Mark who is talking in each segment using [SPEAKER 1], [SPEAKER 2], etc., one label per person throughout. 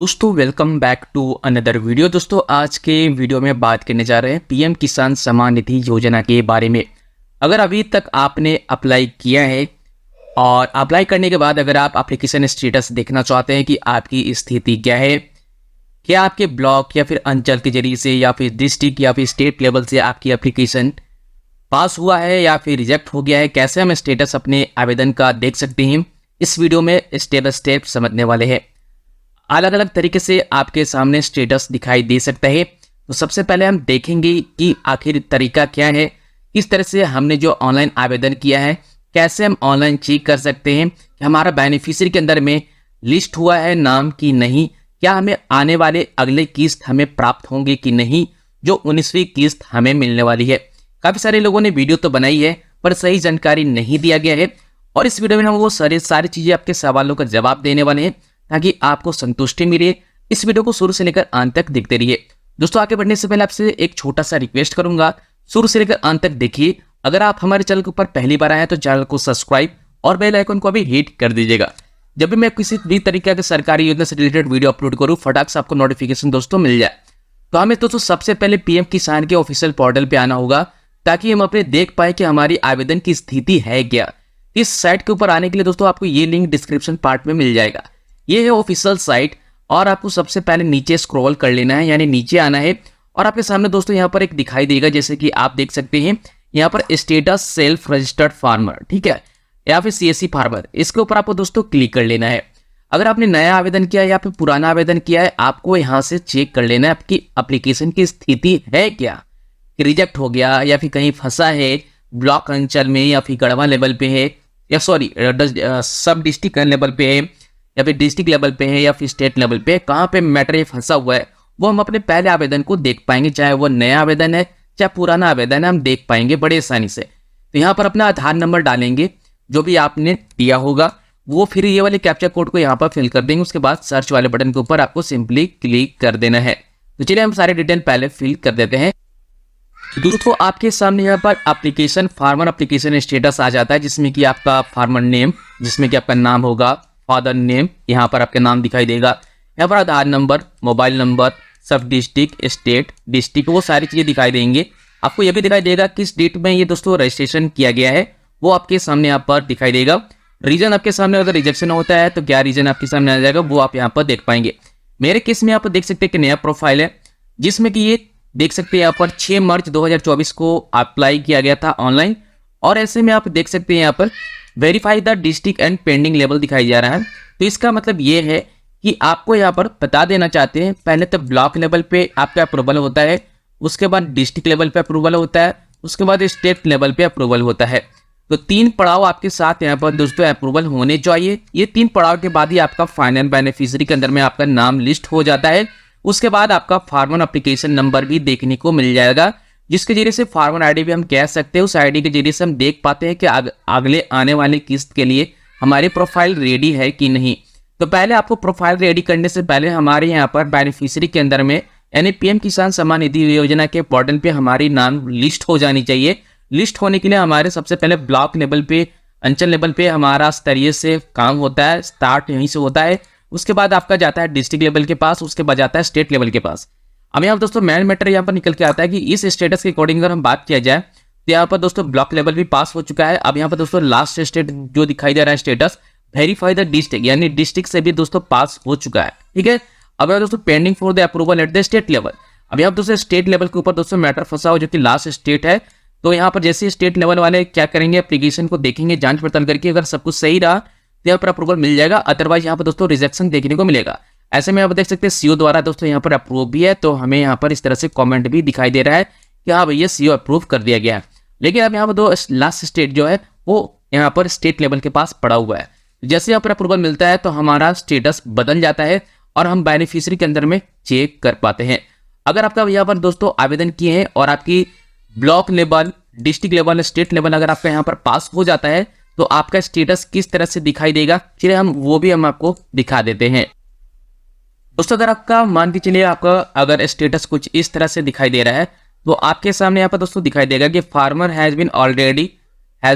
[SPEAKER 1] दोस्तों welcome back to another video. दोस्तों आज के वीडियो में बात करने जा रहे हैं पीएम किसान सम्मान निधि योजना के बारे में। अगर अभी तक आपने अप्लाई किया है और अप्लाई करने के बाद अगर आप एप्लीकेशन स्टेटस देखना चाहते हैं कि आपकी स्थिति क्या है, क्या आपके ब्लॉक या फिर अंचल के जरिए से या फिर डिस्ट्रिक्ट या फिर स्टेट लेवल से आपकी एप्लीकेशन पास हुआ है या फिर रिजेक्ट हो गया है, कैसे हम स्टेटस अपने आवेदन का देख सकते हैं, इस वीडियो में स्टेप बाय स्टेप समझने वाले हैं। अलग अलग तरीके से आपके सामने स्टेटस दिखाई दे सकता है। तो सबसे पहले हम देखेंगे कि आखिर तरीका क्या है, किस तरह से हमने जो ऑनलाइन आवेदन किया है कैसे हम ऑनलाइन चेक कर सकते हैं कि हमारा बेनिफिशियरी के अंदर में लिस्ट हुआ है नाम कि नहीं, क्या हमें आने वाले अगले किस्त हमें प्राप्त होंगे कि नहीं, जो 19वीं किस्त हमें मिलने वाली है। काफ़ी सारे लोगों ने वीडियो तो बनाई है पर सही जानकारी नहीं दिया गया है और इस वीडियो में हम वो सारी चीज़ें आपके सवालों का जवाब देने वाले हैं ताकि आपको संतुष्टि मिले। इस वीडियो को शुरू से लेकर अंत तक देखते रहिए। दोस्तों आगे बढ़ने से पहले आपसे एक छोटा सा रिक्वेस्ट करूंगा, शुरू से लेकर अंत तक देखिए। अगर आप हमारे चैनल के ऊपर पहली बार आए हैं तो चैनल को सब्सक्राइब और बेल आइकन को भी हिट कर दीजिएगा। जब भी मैं किसी भी तरीके के सरकारी योजना से रिलेटेड वीडियो अपलोड करूँ फटाक से आपको नोटिफिकेशन दोस्तों मिल जाए। तो हमें दोस्तों सबसे पहले पीएम किसान के ऑफिशियल पोर्टल पे आना होगा ताकि हम अपने देख पाए कि हमारी आवेदन की स्थिति है क्या। इस साइट के ऊपर आने के लिए दोस्तों आपको ये लिंक डिस्क्रिप्शन पार्ट में मिल जाएगा। ये है ऑफिशियल साइट और आपको सबसे पहले नीचे स्क्रॉल कर लेना है, यानी नीचे आना है और आपके सामने दोस्तों यहाँ पर एक दिखाई देगा, जैसे कि आप देख सकते हैं यहाँ पर स्टेटस सेल्फ रजिस्टर्ड फार्मर, ठीक है, या फिर सीएससी फार्मर। इसके ऊपर आपको दोस्तों क्लिक कर लेना है। अगर आपने नया आवेदन किया है या फिर पुराना आवेदन किया है, आपको यहाँ से चेक कर लेना है आपकी एप्लीकेशन की स्थिति है क्या, रिजेक्ट हो गया या फिर कहीं फंसा है ब्लॉक अंचल में या फिर गढ़वा लेवल पे है या सब डिस्ट्रिक्ट लेवल पे है या फिर डिस्ट्रिक्ट लेवल पे है या फिर स्टेट लेवल पे, कहाँ पे मैटर ये फंसा हुआ है वो हम अपने पहले आवेदन को देख पाएंगे, चाहे वो नया आवेदन है चाहे पुराना आवेदन है, हम देख पाएंगे बड़े आसानी से। तो यहाँ पर अपना आधार नंबर डालेंगे जो भी आपने दिया होगा वो, फिर ये वाले कैप्चा कोड को यहाँ पर फिल कर देंगे। उसके बाद सर्च वाले बटन के ऊपर आपको सिंपली क्लिक कर देना है। तो चलिए हम सारे डिटेल पहले फिल कर देते हैं। दोस्तों आपके सामने यहाँ पर एप्लीकेशन फार्मर एप्लीकेशन स्टेटस आ जाता है, जिसमें कि आपका फार्मर नेम, जिसमें कि आपका नाम होगा, फादर नेम, यहाँ पर आपका नाम दिखाई देगा, यहाँ पर आधार नंबर, मोबाइल नंबर, सब डिस्ट्रिक्ट, स्टेट, डिस्ट्रिक्ट, वो सारी चीज़ें दिखाई देंगे। आपको यह भी दिखाई देगा किस डेट में ये दोस्तों रजिस्ट्रेशन किया गया है, वो आपके सामने यहाँ पर दिखाई देगा। रीजन आपके सामने, अगर रिजेक्शन होता है तो क्या रीजन आपके सामने आ जाएगा वो आप यहाँ पर देख पाएंगे। मेरे केस में आप देख सकते हैं कि नया प्रोफाइल है, जिसमें कि ये देख सकते हैं यहाँ पर 6 मार्च 2024 को अप्लाई किया गया था ऑनलाइन। और ऐसे में आप देख सकते हैं यहाँ पर verify the district and pending level दिखाई जा रहा है। तो इसका मतलब ये है कि आपको यहाँ पर बता देना चाहते हैं, पहले तो ब्लॉक लेवल पे आपका अप्रूवल होता है, उसके बाद डिस्ट्रिक्ट लेवल पे अप्रूवल होता है, उसके बाद स्टेट लेवल पे अप्रूवल होता है। तो 3 पड़ाव आपके साथ यहाँ पर दोस्तों अप्रूवल होने चाहिए। ये 3 पड़ाव के बाद ही आपका फाइनल बेनिफिशियरी के अंदर में आपका नाम लिस्ट हो जाता है। उसके बाद आपका फार्मर एप्लीकेशन नंबर भी देखने को मिल जाएगा, जिसके जरिए से फार्मर आईडी भी हम कह सकते हैं। उस आईडी के जरिए से हम देख पाते हैं कि अगले आने वाली किस्त के लिए हमारी प्रोफाइल रेडी है कि नहीं। तो पहले आपको प्रोफाइल रेडी करने से पहले हमारे यहाँ पर बेनिफिशियरी के अंदर में यानी पीएम किसान सम्मान निधि योजना के पोर्टल पे हमारी नाम लिस्ट हो जानी चाहिए। लिस्ट होने के लिए हमारे सबसे पहले ब्लॉक लेवल पे, अंचल लेवल पे हमारा स्तरीय से काम होता है, स्टार्ट यहीं से होता है। उसके बाद आपका जाता है डिस्ट्रिक्ट लेवल के पास, उसके बाद जाता है स्टेट लेवल के पास। अब यहाँ दोस्तों मेन मैटर यहाँ पर निकल के आता है कि इस स्टेटस के अकॉर्डिंग अगर हम बात किया जाए तो यहाँ पर दोस्तों ब्लॉक लेवल भी पास हो चुका है। अब यहाँ पर दोस्तों लास्ट स्टेट जो दिखाई दे रहा है स्टेटस वेरीफाई द डिस्ट्रिक्ट, यानी डिस्ट्रिक्ट से भी दोस्तों पास हो चुका है, ठीक है। अब यहाँ दोस्तों pending for the approval at the state level. अब यहाँ दोस्तों स्टेट लेवल के ऊपर दोस्तों मैटर फंसा हो जो कि लास्ट स्टेट है। तो यहाँ पर जैसे स्टेट लेवल वाले क्या करेंगे, एप्लीकेशन को देखेंगे, जांच पड़ताल करके अगर सब कुछ सही रहा तो यहाँ पर अप्रूवल मिल जाएगा, अदरवाइज यहाँ पर दोस्तों रिजेक्शन देखने को मिलेगा। ऐसे में आप देख सकते हैं सीओ द्वारा दोस्तों यहाँ पर अप्रूव भी है, तो हमें यहाँ पर इस तरह से कमेंट भी दिखाई दे रहा है कि हाँ भैया सीओ अप्रूव कर दिया गया है। लेकिन अब यहाँ पर दो लास्ट स्टेट जो है वो यहाँ पर स्टेट लेवल के पास पड़ा हुआ है। जैसे यहाँ पर अप्रूवल मिलता है तो हमारा स्टेटस बदल जाता है और हम बेनिफिशियरी के अंदर में चेक कर पाते हैं। अगर आपका यहाँ पर दोस्तों आवेदन किए हैं और आपकी block level, district level, state level अगर आपका यहाँ पर पास हो जाता है तो आपका स्टेटस किस तरह से दिखाई देगा, चलिए हम आपको दिखा देते हैं। दोस्तों अगर आपका मान के चलिए आपका अगर स्टेटस कुछ इस तरह से दिखाई दे रहा है तो आपके सामने यहाँ पर दोस्तों दिखाई देगा कि farmer has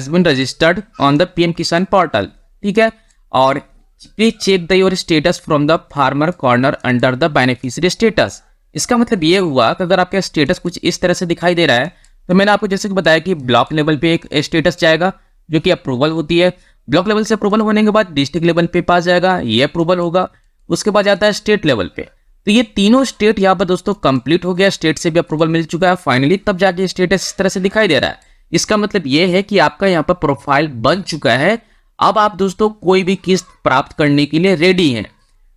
[SPEAKER 1] been registered on the PM Kisan portal, ठीक है। और please check the your status from the farmer corner under the beneficiary status. इसका मतलब ये हुआ कि अगर आपका स्टेटस कुछ इस तरह से दिखाई दे रहा है, तो मैंने आपको जैसे कि बताया कि ब्लॉक लेवल पे एक स्टेटस जाएगा जो कि अप्रूवल होती है। ब्लॉक लेवल से अप्रूवल होने के बाद डिस्ट्रिक्ट लेवल पे पास जाएगा, ये अप्रूवल होगा। उसके बाद जाता है स्टेट लेवल पे। तो ये तीनों स्टेट यहाँ पर दोस्तों कंप्लीट हो गया, स्टेट से भी अप्रूवल मिल चुका है फाइनली, तब जाके स्टेटस इस तरह से दिखाई दे रहा है। इसका मतलब ये है कि आपका यहाँ पर प्रोफाइल बन चुका है। अब आप दोस्तों कोई भी किस्त प्राप्त करने के लिए रेडी हैं।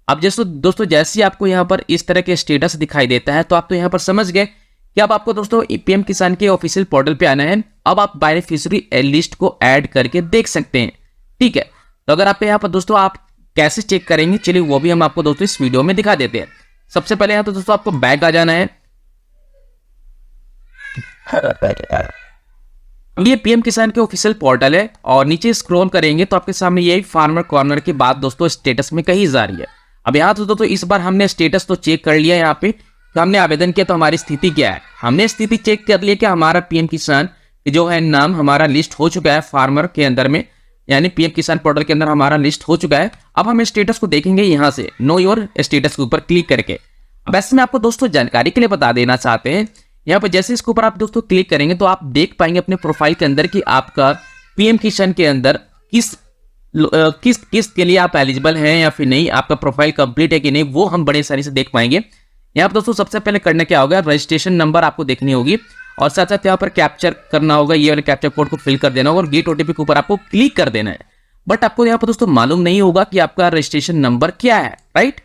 [SPEAKER 1] अब दोस्तों जैसे ही आपको यहाँ पर इस तरह के स्टेटस दिखाई देता है, तो आप तो यहाँ पर समझ गए कि अब आपको दोस्तों पीएम किसान के ऑफिशियल पोर्टल पे आना है। अब आप बेनिफिशियरी लिस्ट को ऐड करके देख सकते हैं, ठीक है। तो अगर आप यहाँ पर दोस्तों आप कैसे चेक करेंगे, चलिए वो भी हम आपको दोस्तों इस वीडियो में दिखा देते हैं। सबसे पहले यहाँ तो दोस्तों आपको बैक आ जाना है। ये पीएम किसान के ऑफिशियल पोर्टल है और नीचे स्क्रॉल करेंगे तो आपके सामने ये फार्मर कॉर्नर की बात दोस्तों स्टेटस में कही जा रही है। अब यहाँ तो दोस्तों इस बार हमने स्टेटस तो चेक कर लिया, यहाँ पे तो हमने आवेदन किया तो हमारी स्थिति क्या है, हमने स्थिति चेक कर लिया कि हमारा पीएम किसान जो है नाम हमारा लिस्ट हो चुका है फार्मर के अंदर में, यानी पीएम किसान पोर्टल के अंदर हमारा लिस्ट हो चुका है। अब हम स्टेटस को देखेंगे यहाँ से नो योर स्टेटस के ऊपर क्लिक करके। अब ऐसे में आपको दोस्तों जानकारी के लिए बता देना चाहते हैं, यहाँ पर जैसे इसके ऊपर आप दोस्तों क्लिक करेंगे तो आप देख पाएंगे अपने प्रोफाइल के अंदर कि आपका पीएम किसान के अंदर किस के लिए आप एलिजिबल हैं या फिर नहीं, आपका प्रोफाइल कंप्लीट है कि नहीं, वो हम बड़े आसानी से देख पाएंगे। यहाँ पर दोस्तों सबसे पहले करना क्या होगा, रजिस्ट्रेशन नंबर आपको देखनी होगी और साथ साथ यहाँ पर कैप्चर करना होगा, ये वाले कैप्चर कोड को फिल कर देना होगा और गेट ओटीपी के ऊपर आपको क्लिक कर देना है। बट आपको यहाँ पर दोस्तों मालूम नहीं होगा कि आपका रजिस्ट्रेशन नंबर क्या है, राइट।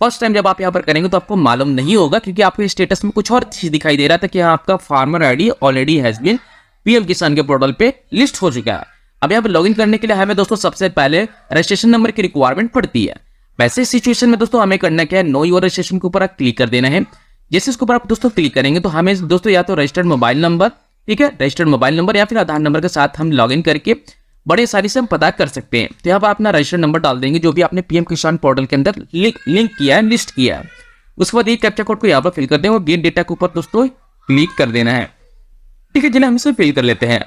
[SPEAKER 1] फर्स्ट टाइम जब आप यहाँ पर करेंगे तो आपको मालूम नहीं होगा क्योंकि आपके स्टेटस में कुछ और चीज दिखाई दे रहा था कि आपका farmer ID already has been PM Kisan के पोर्टल पे लिस्ट हो चुका है। अब यहाँ पर लॉगिन करने के लिए हमें दोस्तों सबसे पहले रजिस्ट्रेशन नंबर की रिक्वायरमेंट पड़ती है। वैसे सिचुएशन में दोस्तों हमें करना क्या है, नो योर रजिस्ट्रेशन के ऊपर क्लिक कर देना है। जैसे इसके ऊपर आप दोस्तों क्लिक करेंगे तो हमें दोस्तों या तो रजिस्टर्ड मोबाइल नंबर, ठीक है, रजिस्टर्ड मोबाइल नंबर या फिर आधार नंबर के साथ हम लॉगिन करके बड़े सारी से हम पता कर सकते हैं। तो यहाँ पर अपना रजिस्टर्ड नंबर डाल देंगे जो भी आपने पीएम किसान पोर्टल के अंदर लिंक किया है, लिस्ट किया है। उसके बाद ये कैप्चा कोड को यहाँ पर फिल कर देंगे और गेट डेटा के ऊपर दोस्तों क्लिक कर देना है, ठीक है। चलिए हम इसे फिल कर लेते हैं।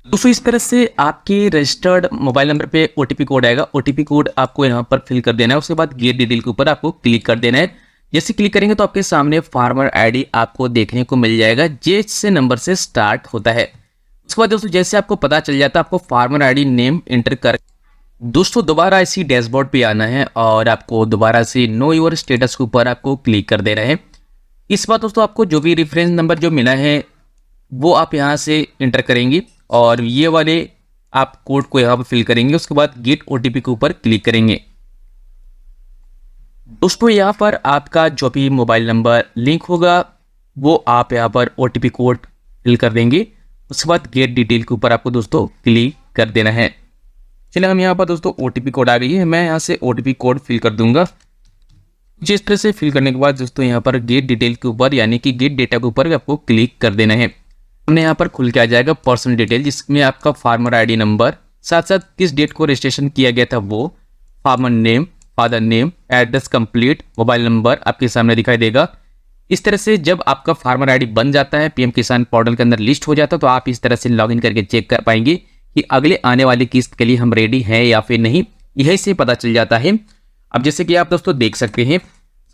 [SPEAKER 1] दोस्तों इस तरह से आपके रजिस्टर्ड मोबाइल नंबर पे ओटीपी कोड आएगा, ओटीपी कोड आपको यहाँ पर फिल कर देना है। उसके बाद गेट डिटेल के ऊपर आपको क्लिक कर देना है। जैसे क्लिक करेंगे तो आपके सामने फार्मर आईडी आपको देखने को मिल जाएगा जैसे नंबर से स्टार्ट होता है। उसके बाद दोस्तों जैसे आपको पता चल जाता है आपको फार्मर आईडी नेम एंटर कर दोस्तों दोबारा इसी डैशबोर्ड पे आना है और आपको दोबारा से नो योर स्टेटस के ऊपर आपको क्लिक कर देना है। इस बार दोस्तों आपको जो भी रेफरेंस नंबर जो मिला है वो आप यहाँ से एंटर करेंगे और ये वाले आप कोड को यहाँ पर फिल करेंगे। उसके बाद गेट ओटीपी के ऊपर क्लिक करेंगे। दोस्तों यहाँ पर आपका जो भी मोबाइल नंबर लिंक होगा वो आप यहाँ पर ओटीपी कोड फिल कर देंगे। उसके बाद गेट डिटेल के ऊपर आपको दोस्तों क्लिक कर देना है। चलिए हम यहाँ पर दोस्तों ओटीपी कोड आ गई है, मैं यहाँ से ओटीपी कोड फिल कर दूंगा। जिस तरह से फिल करने के बाद दोस्तों यहाँ पर गेट डिटेल के ऊपर यानी कि गेट डेटा के ऊपर आपको क्लिक कर देना है। हमने यहाँ पर खुल के आ जाएगा पर्सनल डिटेल जिसमें आपका फार्मर आईडी नंबर, साथ साथ किस डेट को रजिस्ट्रेशन किया गया था वो, farmer name, father name, address complete, mobile number आपके सामने दिखाई देगा। इस तरह से जब आपका फार्मर आईडी बन जाता है, पीएम किसान पोर्टल के अंदर लिस्ट हो जाता है, तो आप इस तरह से लॉगिन करके चेक कर पाएंगे कि अगले आने वाली किस्त के लिए हम रेडी हैं या फिर नहीं, यही से पता चल जाता है। अब जैसे कि आप दोस्तों देख सकते हैं,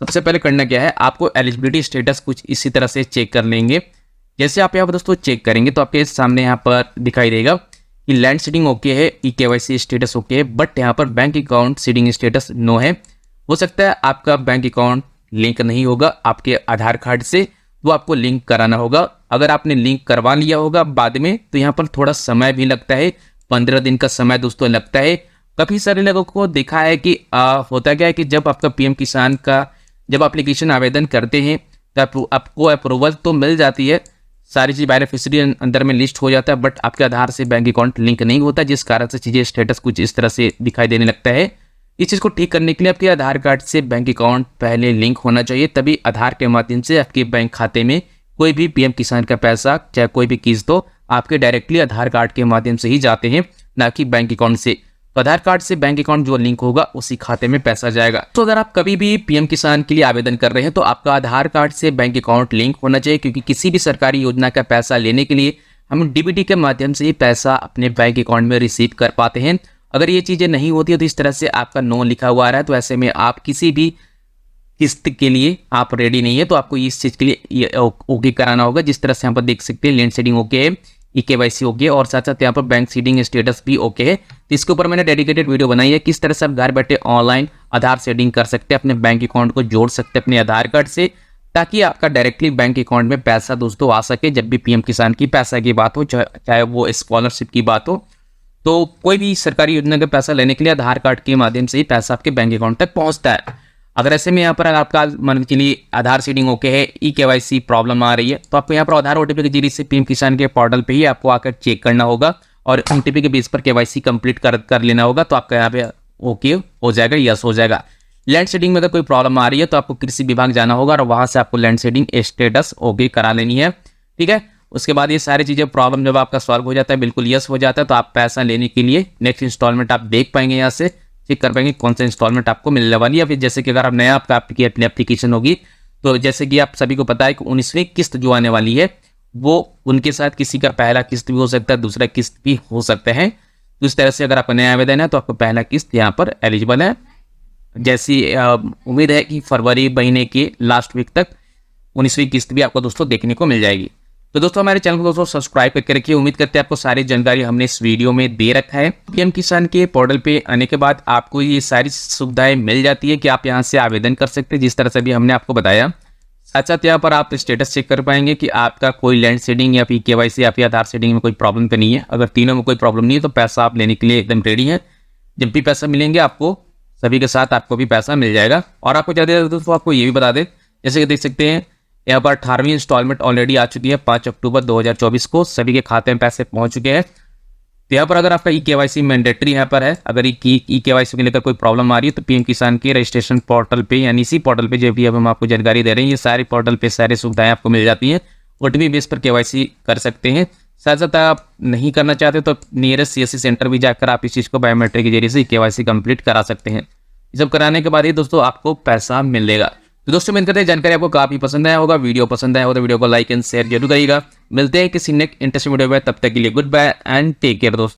[SPEAKER 1] सबसे पहले करना क्या है, आपको एलिजिबिलिटी स्टेटस कुछ इसी तरह से चेक कर लेंगे। जैसे आप यहाँ पर दोस्तों चेक करेंगे तो आपके सामने यहाँ पर दिखाई देगा कि लैंड सीडिंग ओके है, ई-केवाईसी स्टेटस ओके है, बट यहाँ पर bank account seeding status no है। हो सकता है आपका बैंक अकाउंट लिंक नहीं होगा आपके आधार कार्ड से, वो आपको लिंक कराना होगा। अगर आपने लिंक करवा लिया होगा बाद में तो यहाँ पर थोड़ा समय भी लगता है, 15 दिन का समय दोस्तों लगता है। काफ़ी सारे लोगों को देखा है कि होता क्या है कि जब आपका पीएम किसान का जब एप्लीकेशन आवेदन करते हैं तो आपको अप्रूवल तो मिल जाती है, सारी चीज़ बेनिफिशियरी अंदर में लिस्ट हो जाता है, बट आपके आधार से बैंक अकाउंट लिंक नहीं होता, जिस कारण से चीज़ें स्टेटस कुछ इस तरह से दिखाई देने लगता है। इस चीज़ को ठीक करने के लिए आपके आधार कार्ड से बैंक अकाउंट पहले लिंक होना चाहिए, तभी आधार के माध्यम से आपके बैंक खाते में कोई भी पीएम किसान का पैसा चाहे कोई भी किस्त हो आपके डायरेक्टली आधार कार्ड के माध्यम से ही जाते हैं, ना कि बैंक अकाउंट से। तो आधार कार्ड से बैंक अकाउंट जो लिंक होगा उसी खाते में पैसा जाएगा। तो अगर आप कभी भी पीएम किसान के लिए आवेदन कर रहे हैं तो आपका आधार कार्ड से बैंक अकाउंट लिंक होना चाहिए, क्योंकि किसी भी सरकारी योजना का पैसा लेने के लिए हम डीबीटी के माध्यम से ही पैसा अपने बैंक अकाउंट में रिसीव कर पाते हैं। अगर ये चीज़ें नहीं होती है तो इस तरह से आपका नो लिखा हुआ आ रहा है, तो ऐसे में आप किसी भी किस्त के लिए आप रेडी नहीं है, तो आपको इस चीज़ के लिए ओके कराना होगा। जिस तरह से यहाँ पर देख सकते हैं लैंड सीडिंग ओके है, EKYC ओके, और साथ साथ यहाँ पर बैंक सीडिंग स्टेटस भी ओके है। तो इसके ऊपर मैंने डेडिकेटेड वीडियो बनाई है किस तरह से आप घर बैठे ऑनलाइन आधार सीडिंग कर सकते हैं, अपने बैंक अकाउंट को जोड़ सकते हैं अपने आधार कार्ड से, ताकि आपका डायरेक्टली बैंक अकाउंट में पैसा दोस्तों आ सके जब भी PM किसान की पैसा की बात हो, चाहे वो स्कॉलरशिप की बात हो, तो कोई भी सरकारी योजना का पैसा लेने के लिए आधार कार्ड के माध्यम से ही पैसा आपके बैंक अकाउंट तक पहुंचता है। अगर ऐसे में यहाँ पर आपका मान के लिए आधार सीडिंग ओके है, EKYC प्रॉब्लम आ रही है, तो आपको यहाँ पर आधार OTP के जरिए से PM किसान के पोर्टल पे ही आपको आकर चेक करना होगा और OTP के बेस पर KYC कंप्लीट कर लेना होगा, तो आपका यहाँ पे ओके हो जाएगा, यस हो जाएगा। लैंड सीडिंग में अगर कोई प्रॉब्लम आ रही है तो आपको कृषि विभाग जाना होगा और वहाँ से आपको लैंड सीडिंग स्टेटस ओके करा लेनी है, ठीक है। उसके बाद ये सारी चीज़ें प्रॉब्लम जब आपका सॉल्व हो जाता है, बिल्कुल यस हो जाता है, तो आप पैसा लेने के लिए नेक्स्ट इंस्टॉलमेंट आप देख पाएंगे, यहाँ से चेक कर पाएंगे कौन सा इंस्टॉलमेंट आपको मिलने वाली है। या फिर जैसे कि अगर आप नया आपका अपनी एप्लीकेशन होगी, तो जैसे कि आप सभी को पता है कि 19वीं किस्त जो आने वाली है वो उनके साथ किसी का पहला किस्त भी हो सकता है, दूसरा किस्त भी हो सकते हैं। तो इस तरह से अगर आपका नया आवेदन है तो आपको पहला किस्त यहाँ पर एलिजिबल है। जैसी उम्मीद है कि फरवरी महीने के लास्ट वीक तक 19वीं किस्त भी आपको दोस्तों देखने को मिल जाएगी। तो दोस्तों हमारे चैनल को दोस्तों सब्सक्राइब करके रखिए। उम्मीद करते हैं आपको सारी जानकारी हमने इस वीडियो में दे रखा है। PM किसान के पोर्टल पे आने के बाद आपको ये सारी सुविधाएं मिल जाती है कि आप यहाँ से आवेदन कर सकते हैं, जिस तरह से भी हमने आपको बताया। साथ साथ यहाँ पर आप स्टेटस चेक कर पाएंगे कि आपका कोई लैंड सीडिंग या फिर KYC या फिर आधार सीडिंग में कोई प्रॉब्लम तो नहीं है। अगर तीनों में कोई प्रॉब्लम नहीं है तो पैसा आप लेने के लिए एकदम रेडी है। जब भी पैसा मिलेंगे आपको सभी के साथ आपको भी पैसा मिल जाएगा। और आपको ज़्यादा दोस्तों आपको ये भी बता दें, जैसे कि देख सकते हैं यहाँ पर 18वीं इंस्टॉलमेंट ऑलरेडी आ चुकी है 5 अक्टूबर 2024 को, सभी के खाते में पैसे पहुंच चुके हैं। तो यहाँ पर अगर आपका EKYC मैंडेटरी यहाँ पर है, अगर EKYC को लेकर कोई प्रॉब्लम आ रही है तो PM किसान के रजिस्ट्रेशन पोर्टल पे यानी इसी पोर्टल पे जो भी अब हम आपको जानकारी दे रहे हैं, ये सारे पोर्टल पे सारी सुविधाएं आपको मिल जाती हैं। OTP बेस पर KYC कर सकते हैं। साथ साथ आप नहीं करना चाहते तो नियरेस्ट CSC सेंटर भी जाकर आप इस चीज़ को बायोमेट्रिक के जरिए से KYC कंप्लीट करा सकते हैं। ये सब कराने के बाद ही दोस्तों आपको पैसा मिलेगा। तो दोस्तों उम्मीद करते हैं जानकारी आपको काफी पसंद आया होगा। वीडियो पसंद आया हो तो वीडियो को लाइक एंड शेयर जरूर करिएगा। मिलते हैं किसी नेक्स्ट इंटरेस्टिंग वीडियो में, तब तक के लिए good bye and take care दोस्तों।